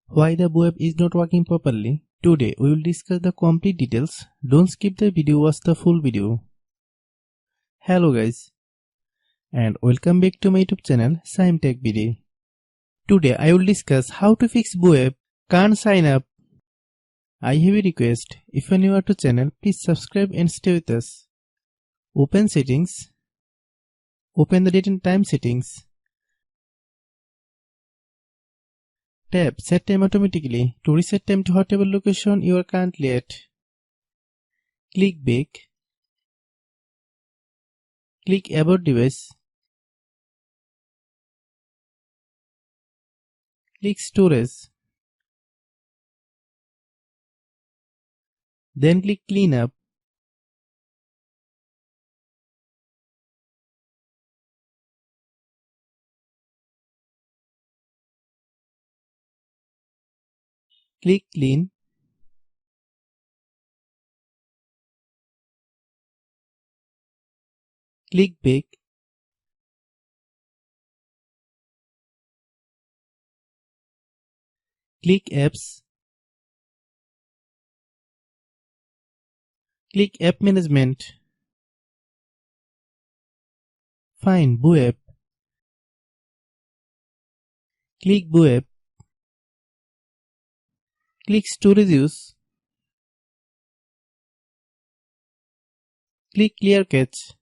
Why the web is not working properly? Today we will discuss the complete details. Don't skip the video, watch the full video. Hello guys, and welcome back to my YouTube channel Shaem Tech Video. Today I will discuss how to fix web can't sign up. I have a request. If you are new to channel, please subscribe and stay with us. Open settings. Open the date and time settings. Tap Set Time Automatically to reset time to whatever location you are currently at. Click Back. Click About Device. Click Storage. Then click Cleanup. Click Clean. Click Back. Click Apps. Click App Management. Find web. Click web. Click Storage Use. Click Clear Cache.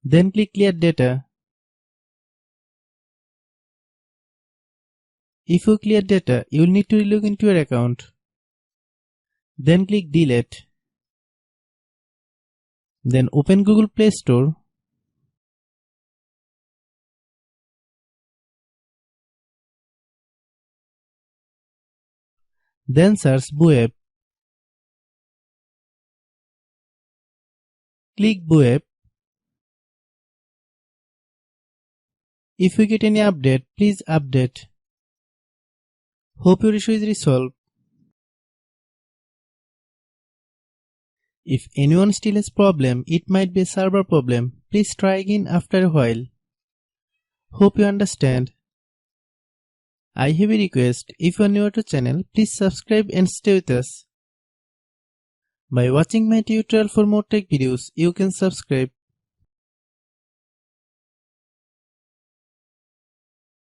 Then click Clear Data. If you clear data, you will need to log into your account. Then click Delete. Then open Google Play Store. Then search web. Click web. If you get any update, please update. Hope your issue is resolved. If anyone still has problem, it might be a server problem. Please try again after a while. Hope you understand. I have a request. If you are new to channel, please subscribe and stay with us. By watching my tutorial for more tech videos, you can subscribe.